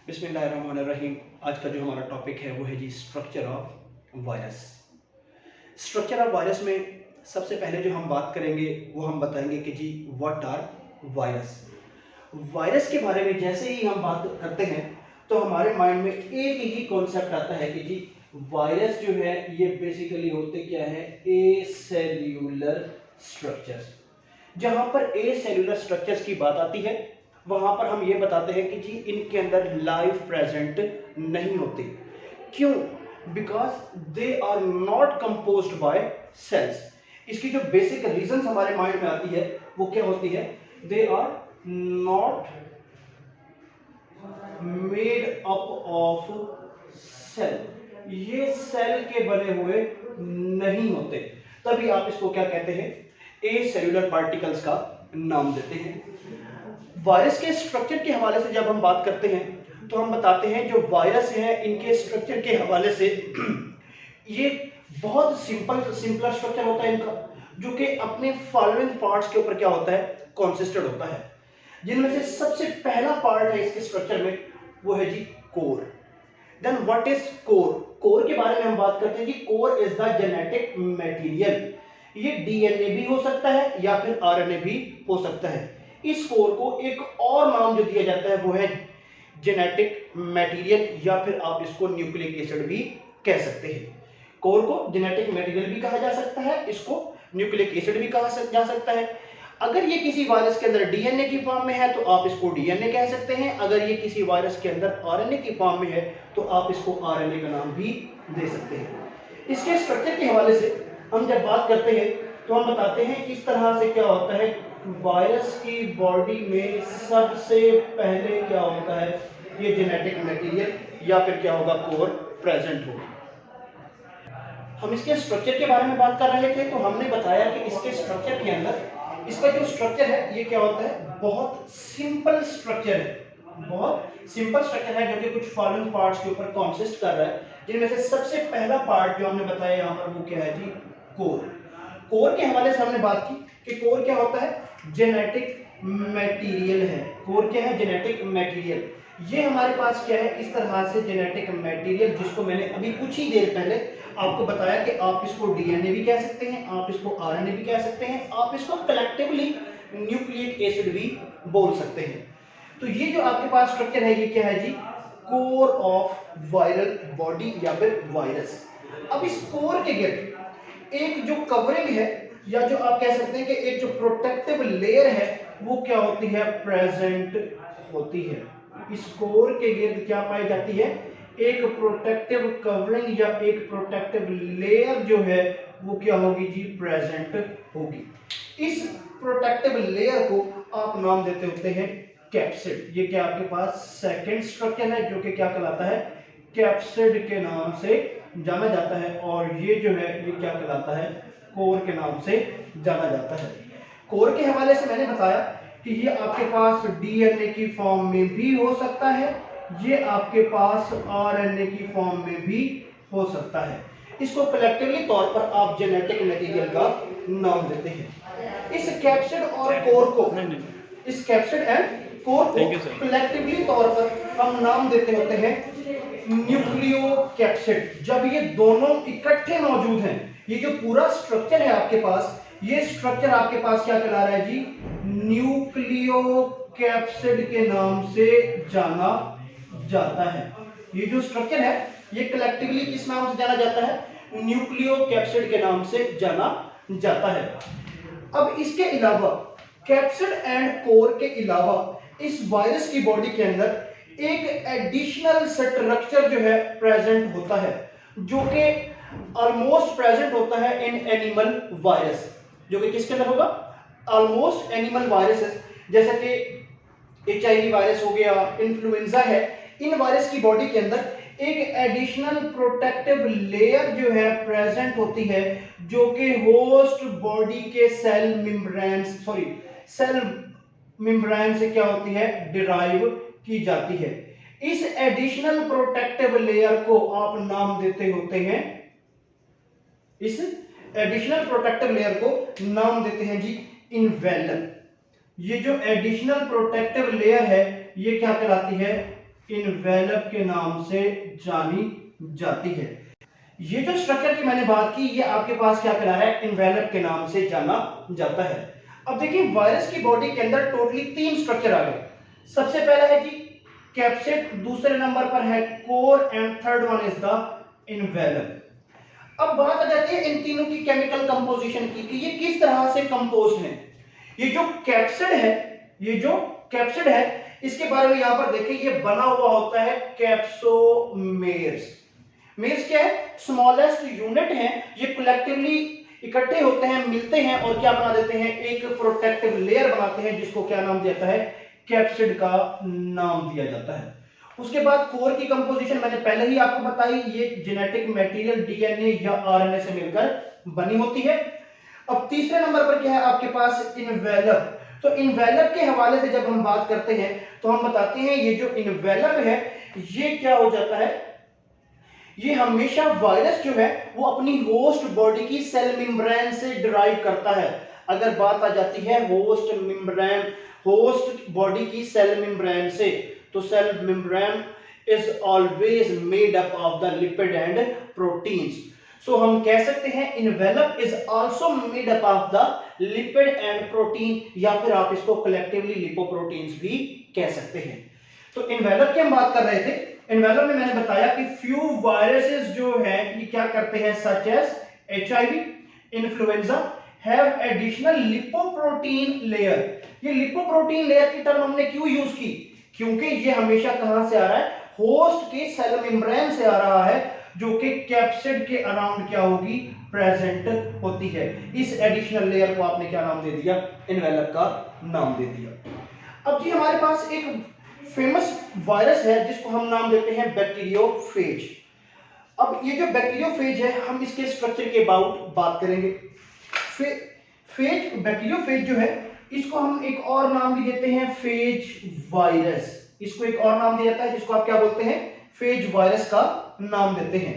बिस्मिल्लाहिर्रहमानिर्रहीम। आज का जो हमारा टॉपिक है वो है जी structure of virus. Structure of virus में सबसे पहले जो हम बात करेंगे वो हम बताएंगे कि जी व्हाट आर वायरस। वायरस के बारे में जैसे ही हम बात करते हैं तो हमारे माइंड में एक ही कॉन्सेप्ट आता है कि जी वायरस जो है ये बेसिकली होते क्या है, ए सेल्यूलर स्ट्रक्चर्स। जहां पर ए सेल्यूलर स्ट्रक्चर्स की बात आती है वहां पर हम ये बताते हैं कि जी इनके अंदर लाइफ प्रेजेंट नहीं होती। क्यों? Because they are not composed by cells. इसकी जो बेसिक रीजन हमारे माइंड में आती है वो क्या होती है, they are not made up of cell. ये सेल के बने हुए नहीं होते, तभी आप इसको क्या कहते हैं, ए सेल्यूलर पार्टिकल्स का नाम देते हैं। वायरस के स्ट्रक्चर के हवाले से जब हम बात करते हैं तो हम बताते हैं जो वायरस है इनके स्ट्रक्चर के हवाले से ये बहुत सिंपलर स्ट्रक्चर होता है इनका, जो कि अपने फॉलोइंग पार्ट्स के ऊपर क्या होता है, कॉन्सिस्टेड होता है। जिनमें से सबसे पहला पार्ट है इसके स्ट्रक्चर में वो है जी core. Then what is core? Core के बारे में हम बात करते हैं जी core is the genetic material. ये डीएनए भी हो सकता है या फिर आरएनए भी हो सकता है। इस कोर को एक और नाम जो दिया जाता है वो है जेनेटिक मटेरियल, या फिर आप इसको न्यूक्लिक एसिड भी कह सकते हैं। कोर को जेनेटिक मटेरियल भी कहा जा सकता है, इसको न्यूक्लिक एसिड भी कहा जा सकता है। अगर ये किसी वायरस के अंदर डीएनए की फॉर्म में है तो आप इसको डीएनए कह सकते हैं। अगर ये किसी वायरस के अंदर आरएनए की फॉर्म में है तो आप इसको आरएनए का नाम भी दे सकते हैं। इसके स्ट्रक्चर के हवाले से हम जब बात करते हैं तो हम बताते हैं किस तरह से क्या होता है, वायरस की बॉडी में सबसे पहले क्या होता है, ये जेनेटिक मटेरियल या फिर क्या होगा, कोर प्रेजेंट होगा। हम इसके स्ट्रक्चर के बारे में बात कर रहे थे तो हमने बताया कि इसके स्ट्रक्चर के अंदर इसका जो स्ट्रक्चर है ये क्या होता है, बहुत सिंपल स्ट्रक्चर है। बहुत सिंपल स्ट्रक्चर है जो कि कुछ फॉलोइंग पार्ट्स के ऊपर कॉन्सिस्ट कर रहा है, जिनमें से सबसे पहला पार्ट जो हमने बताया यहाँ पर वो क्या है जी, कोर। कोर के हवाले से हमने बात की कि कोर क्या होता है, जेनेटिक मटेरियल है। कोर क्या है, जेनेटिक मटेरियल। ये हमारे पास क्या है, इस तरह से जेनेटिक मटेरियल, जिसको मैंने अभी कुछ ही देर पहले आपको बताया कि आप इसको डीएनए भी कह सकते हैं, आप इसको आरएनए भी कह सकते हैं, आप इसको कलेक्टिवली न्यूक्लिक एसिड भी बोल सकते हैं। तो ये जो आपके पास स्ट्रक्चर है ये क्या है जी, कोर ऑफ वायरल बॉडी या फिर वायरस। अब इस कोर के गिर्द एक जो कवरिंग है या जो आप कह सकते हैं कि एक जो प्रोटेक्टिव लेयर है वो क्या होती है, प्रेजेंट होती है। इस कोर के गिर्द क्या पाई जाती है, एक प्रोटेक्टिव कवरिंग या एक प्रोटेक्टिव लेयर जो है वो क्या होगी जी, प्रेजेंट होगी। इस प्रोटेक्टिव लेयर को आप नाम देते होते हैं कैप्सिड। ये क्या आपके पास सेकंड स्ट्रक्चर है जो कि क्या कहलाता है, कैप्सिड के नाम से जाना जाता है। और ये जो है ये क्या कहलाता है, कोर के नाम से जाना जाता है। कोर के हवाले से मैंने बताया कि ये आपके पास डीएनए की फॉर्म में भी हो सकता है, ये आपके पास आरएनए की फॉर्म में भी हो सकता है। इसको कलेक्टिवली तौर पर आप जेनेटिक मटेरियल का नाम देते हैं। इस कैप्सिड और कोर को, इस कैप्सिड एंड कोर को कलेक्टिवली तौर पर हम नाम देते होते हैं न्यूक्लियोकैप्सिड। जब ये दोनों इकट्ठे मौजूद हैं, ये जो पूरा स्ट्रक्चर है आपके पास, ये स्ट्रक्चर आपके पास क्या कहला रहा है जी, न्यूक्लियोकैप्सिड के नाम से जाना जाता है। ये जो स्ट्रक्चर है ये कलेक्टिवली किस नाम से जाना जाता है, न्यूक्लियोकैप्सिड के नाम से जाना जाता है। अब इसके अलावा कैप्सिड एंड कोर के अलावा इस वायरस की बॉडी के अंदर एक एडिशनल स्ट्रक्चर जो है प्रेजेंट होता है, जो कि ऑलमोस्ट प्रेजेंट होता है इन एनिमल वायरस। जो कि किसके अंदर होगा, ऑलमोस्ट एनिमल वायरसेस, जैसे कि एचआईवी वायरस हो गया, इन्फ्लुएंजा है। इन वायरस की बॉडी के अंदर एक एडिशनल प्रोटेक्टिव लेयर जो है प्रेजेंट होती है, जो कि होस्ट बॉडी के सेल मेम्ब्रेन से क्या होती है, डिराइव की जाती है। इस एडिशनल प्रोटेक्टिव लेयर को आप नाम देते होते हैं, इस एडिशनल प्रोटेक्टिव लेयर को नाम देते हैं जी इन्वेलर। ये जो एडिशनल प्रोटेक्टिव लेयर है ये क्या कहलाती है, इन्वेलप के नाम से जानी जाती है। ये जो स्ट्रक्चर की मैंने बात की, ये आपके पास क्या करा है, इन्वेलप के नाम से जाना जाता है। अब देखिए वायरस की बॉडी के अंदर टोटली 3 स्ट्रक्चर आ गए। सबसे पहला है जी कैप्सिड, दूसरे नंबर पर है core and third one is the envelope. अब बात आ जाती है इन तीनों की केमिकल कंपोजिशन की कि ये किस तरह से कंपोज्ड हैं। ये जो कैप्सिड है, ये जो कैप्सिड है, इसके बारे में यहां पर देखिए, ये बना हुआ होता है कैप्सोमेर्स। मेर्स क्या है, स्मॉलेस्ट यूनिट है। ये कलेक्टिवली इकट्ठे होते हैं, मिलते हैं और क्या बना देते हैं, एक प्रोटेक्टिव लेयर बनाते हैं, जिसको क्या नाम दिया जाता है, कैप्सिड का नाम दिया जाता है। उसके बाद कोर की कंपोजिशन मैंने पहले ही आपको बताई, ये जेनेटिक मटेरियल डीएनए या आरएनए से मिलकर बनी होती है। अब तीसरे नंबर पर क्या है आपके पास, इन्वेलप। तो इन्वेलप के हवाले से जब हम बात करते हैं तो हम बताते हैं ये जो इन्वेलप है, ये क्या हो जाता है, ये हमेशा वायरस जो है वो अपनी होस्ट बॉडी की सेल मेम्ब्रेन से डिराइव करता है। अगर बात आ जाती है होस्ट मेम्ब्रेन, होस्ट बॉडी की सेल मेम्ब्रेन से, तो cell membrane is always made up of the lipid and proteins. So हम कह सकते हैं envelope is also made up of the lipid and protein, या फिर आप इसको कलेक्टिवली लिपोप्रोटीन्स भी कह सकते हैं। तो इन्वेलप की हम बात कर रहे थे। इन्वेलप में मैंने बताया कि फ्यू वायरसेस जो है ये क्या करते हैं, such as HIV, influenza, have additional lipoprotein layer. ये लिपोप्रोटीन लेयर की टर्म हमने क्यों यूज की, क्योंकि ये हमेशा कहां से आ रहा है, होस्ट के सेल मेम्ब्रेन से आ रहा है, जो कि कैप्सिड के अराउंड क्या होगी, प्रेजेंट होती है। इस एडिशनल लेयर को आपने क्या नाम दे दिया, इन्वेलप का नाम दे दिया। अब जी हमारे पास एक फेमस वायरस है जिसको हम नाम देते हैं बैक्टीरियोफेज। अब ये जो बैक्टीरियोफेज है, हम इसके स्ट्रक्चर के अबाउट बात करेंगे। बैक्टीरियोफेज जो है, इसको हम एक और नाम भी देते हैं फेज वायरस। इसको एक और नाम दिया जाता है जिसको आप क्या बोलते हैं, फेज वायरस का नाम देते हैं।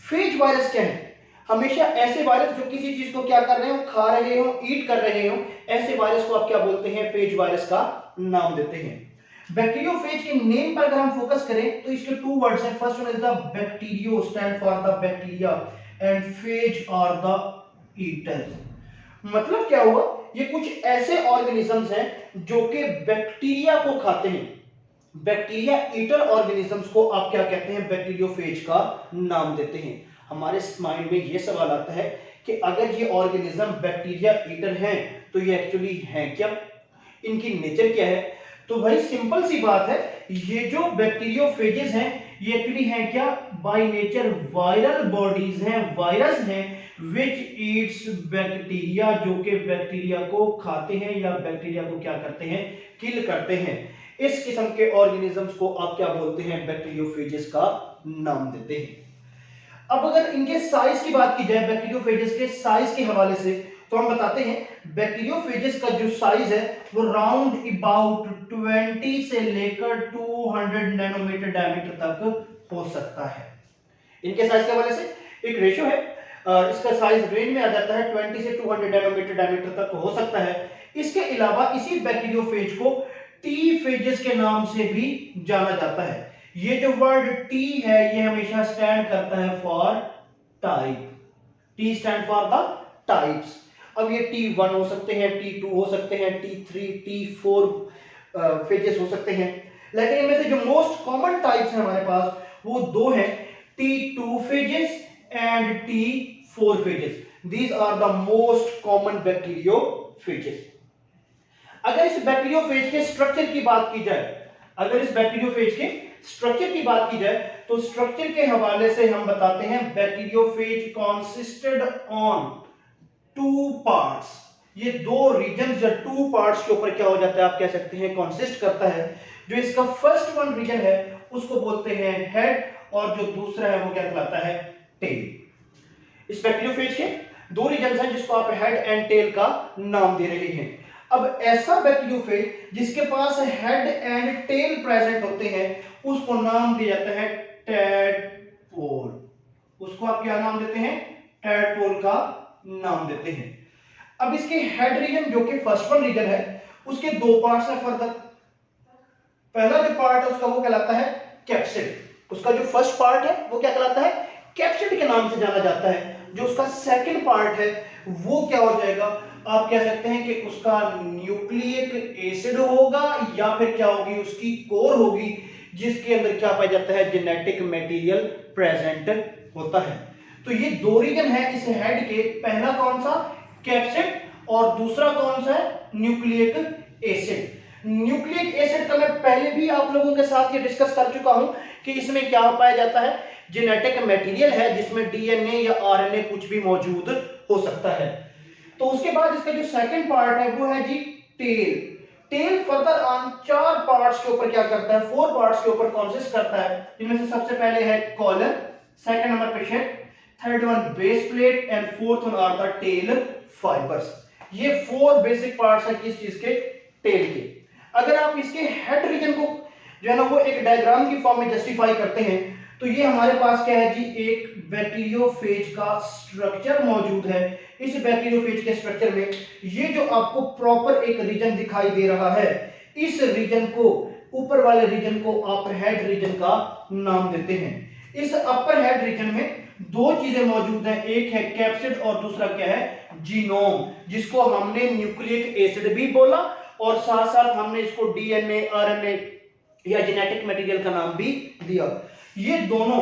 फेज वायरस क्या है, हमेशा ऐसे वायरस जो किसी चीज को क्या कर रहे हो, खा रहे हो, ईट कर रहे हो, ऐसे वायरस को आप क्या बोलते हैं, फेज वायरस का नाम देते हैं। बैक्टीरियोफेज के नेम पर अगर हम फोकस करें तो इसके 2 वर्ड्स हैं। First one is the bacterio, stand for the bacteria, and phage are the eaters. मतलब क्या हुआ, ये कुछ ऐसे ऑर्गेनिजम्स हैं जो कि बैक्टीरिया को खाते हैं। बैक्टीरिया ईटर ऑर्गेनिजम्स को आप क्या कहते हैं, बैक्टीरियोफेज का नाम देते हैं। हमारे माइंड में ये सवाल आता है कि अगर ये ऑर्गेनिज्म बैक्टीरिया ईटर हैं तो ये एक्चुअली हैं क्या, इनकी नेचर क्या है। तो भाई सिंपल सी बात है, ये जो बैक्टीरियोफेजेस हैं ये एक्चुअली हैं क्या, बाय नेचर वायरल बॉडीज हैं, वायरस हैं विच ईट्स बैक्टीरिया, जो कि बैक्टीरिया को खाते हैं या बैक्टीरिया को क्या करते हैं, किल करते हैं। इस किस्म के ऑर्गेनिजम्स को आप क्या बोलते हैं, बैक्टीरियोफेजेस का नाम देते हैं। अब अगर इनके साइज की बात की जाए, बैक्टीरियोफेजेस के साइज के हवाले से, तो हम बताते हैं बैक्टीरियोफेजेस का जो साइज है वो राउंड अबाउट 20 से लेकर 200 नैनोमीटर डायमीटर तक हो सकता है। इनके साइज के हवाले से एक रेशियो है, इसका साइज रेंज में आ जाता है 20 से 200 नैनोमीटर डायमीटर तक हो सकता है। इसके अलावा इसी बैक्टीरियोफेज को टी फेजेस के नाम से भी जाना जाता है। ये जो वर्ड टी है ये हमेशा स्टैंड करता है for type, T stand for the types. अब ये T1 हो सकते हैं, T2 हो सकते हैं, T3, T4 फेजेस हो सकते हैं, लेकिन इनमें से जो मोस्ट कॉमन टाइप्स हैं हमारे पास वो 2 हैं, T2 phages and T4 phages. These are the most common bacteriophages. अगर इस बैक्टीरियोफेज के स्ट्रक्चर की बात की जाए, अगर इस बैक्टीरियोफेज के स्ट्रक्चर की बात की जाए तो स्ट्रक्चर के हवाले से हम बताते हैं बैक्टीरियोफेज कॉन्सिस्टेड ऑन 2 पार्ट्स। ये 2 रीजन या 2 पार्ट्स के ऊपर क्या हो जाता है, आप कह सकते हैं कॉन्सिस्ट करता है। जो इसका फर्स्ट वन रीजन है उसको बोलते हैं हेड, और जो दूसरा है वो क्या कहलाता है, टेल। इस बैक्टीरियोफेज के 2 रीजन हैं जिसको आप हेड एंड टेल का नाम दे रहे हैं। अब ऐसा बैक्टीरियोफेज जिसके पास हेड एंड टेल प्रेजेंट होते हैं उसको नाम दिया जाता है टैडपोल। उसको आप क्या नाम देते हैं, टैडपोल का नाम देते हैं। अब इसके हेड रीजन जो कि फर्स्ट वन रीजन है उसके 2 पार्ट्स हैं फर्दर। पहला जो पार्ट है उसका वो कहलाता है कैप्सिड। उसका जो फर्स्ट पार्ट है वो क्या कहलाता है, कैप्सिड के नाम से जाना जाता है। जो उसका सेकंड पार्ट है वो क्या हो जाएगा, आप कह सकते हैं कि उसका न्यूक्लिक एसिड होगा या फिर क्या होगी, उसकी कोर होगी, जिसके अंदर क्या पाया जाता है, जेनेटिक मटेरियल प्रेजेंट होता है। तो ये दो रीजन है इस हेड के, पहला कौन सा, कैप्सिड, और दूसरा कौन सा है, न्यूक्लिक एसिड। न्यूक्लिक एसिड का मैं पहले भी आप लोगों के साथ ये डिस्कस कर चुका हूं कि इसमें क्या पाया जाता है, जेनेटिक मटेरियल है जिसमें डीएनए या आरएनए कुछ भी मौजूद हो सकता है। तो उसके बाद इसका जो सेकंड पार्ट है वो है जी tail. Tail further on 4 parts के ऊपर क्या करता है, 4 पार्ट्स के ऊपर कंसिस्ट करता है, जिनमें से सबसे पहले है कॉलर, सेकंड नंबर पे sheath, third one base plate and fourth one are the tail fibres. ये 4 बेसिक पार्ट्स हैं किस चीज के, टेल के। अगर आप इसके हेड रीजन को जो है ना वो एक डायग्राम की फॉर्म में जस्टिफाई करते हैं तो ये हमारे पास क्या है जी, एक बैक्टीरियोफेज का स्ट्रक्चर मौजूद है। इस बैक्टीरियोफेज के स्ट्रक्चर में ये जो आपको प्रॉपर एक रीजन दिखाई दे रहा है, इस रीजन को, ऊपर वाले रीजन को अपर हेड रीजन का नाम देते हैं। इस अपर हेड रीजन में दो चीजें मौजूद हैं, एक है कैप्सिड और दूसरा क्या है, जीनोम, जिसको हमने न्यूक्लिक एसिड भी बोला और साथ साथ हमने इसको डीएनए, आरएनए या जेनेटिक मटेरियल का नाम भी दिया। ये दोनों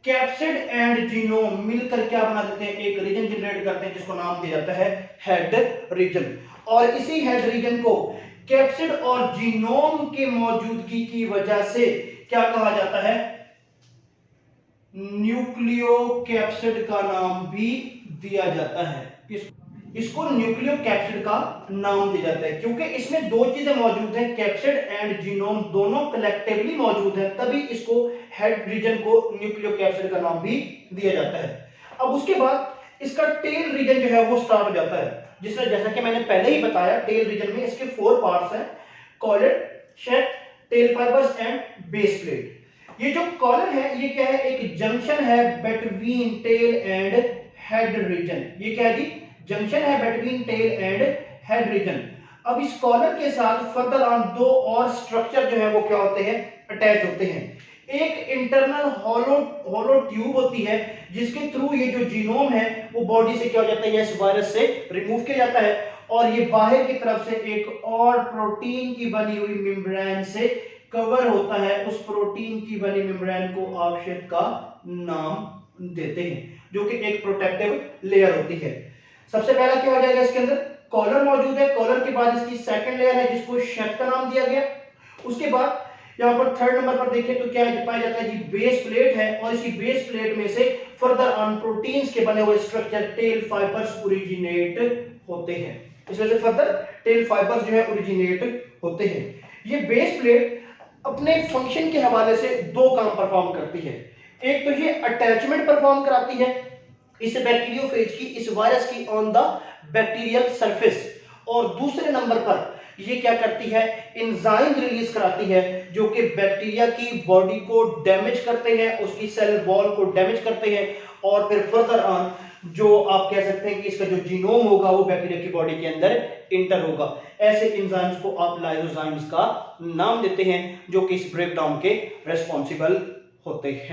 कैप्सिड एंड जीनोम मिलकर क्या बना देते हैं, एक रीजन जनरेट करते हैं जिसको नाम दिया जाता है हेड रीजन। और इसी हेड रीजन को कैप्सिड और जीनोम के मौजूदगी की वजह से क्या कहा जाता है, न्यूक्लियोकैप्सिड का नाम भी दिया जाता है। इसको न्यूक्लियोकैप्सिड का नाम दिया जाता है क्योंकि इसमें दो चीजें मौजूद हैं, कैप्सिड एंड जीनोम दोनों कलेक्टिवली मौजूद हैं, तभी इसको हेड रीजन को न्यूक्लियोकैप्सिड का नाम भी दिया जाता है। अब उसके बाद इसका टेल रीजन जो है वो स्टार्ट हो जाता है, जिसमें जैसा कि मैंने पहले ही बताया, टेल रीजन में इसके 4 पार्ट्स हैं, collar, sheath, tail fibres and base plate. ये जो कॉलर है ये क्या है, एक जंक्शन है between tail and head region. ये क्या है जी, जंक्शन है between tail and head region. अब इस कॉलर के साथ फर्दर ऑन 2 और स्ट्रक्चर जो है वो क्या होते हैं, अटैच होते हैं। एक इंटरनल हॉलो ट्यूब होती है जिसके थ्रू ये जो जीनोम है वो बॉडी से क्या हो जाता है, इस वायरस से रिमूव किया जाता है, और ये बाहर की तरफ से एक और प्रोटीन की बनी हुई मेम्ब्रेन से कवर होता है। उस प्रोटीन की बनी मेम्ब्रेन को आप शेड का नाम देते हैं, जो कि एक प्रोटेक्टिव लेयर होती है। सबसे पहला क्या हो जाएगा, इसके अंदर कॉलर मौजूद है, कॉलर के बाद इसकी सेकंड लेयर है जिसको शेड का नाम दिया गया। उसके बाद यहाँ पर थर्ड नंबर पर देखें तो क्या पाया जाता है जी, बेस प्लेट है, और इसी बेस प्लेट में से फर्दर ऑन प्रोटीन्स के बने हुए स्ट्रक्चर टेल फाइबर्स ओरिजिनेट होते हैं। इसमें से फर्दर टेल फाइबर्स जो है ओरिजिनेट होते हैं। ये बेस प्लेट अपने फंक्शन के हवाले से 2 काम परफॉर्म करती है। एक तो ये अटैचमेंट परफॉर्म कराती है इस बैक्टीरियोफेज की, इस वायरस की ऑन द बैक्टीरियल सरफेस, और दूसरे नंबर पर ये क्या करती है, एंजाइम रिलीज कराती है जो कि बैक्टीरिया की बॉडी को डैमेज करते हैं, उसकी सेल वॉल को डैमेज करते हैं, और फिर फर्दर ऑन जो आप कह सकते हैं कि इसका जो जीनोम होगा वो बैक्टीरिया की बॉडी के अंदर इंटर होगा। ऐसे एंजाइम्स को आप लाइसोजाइम्स का नाम देते हैं जो कि इस ब्रेकडाउन के रेस्पॉन्सिबल होते हैं।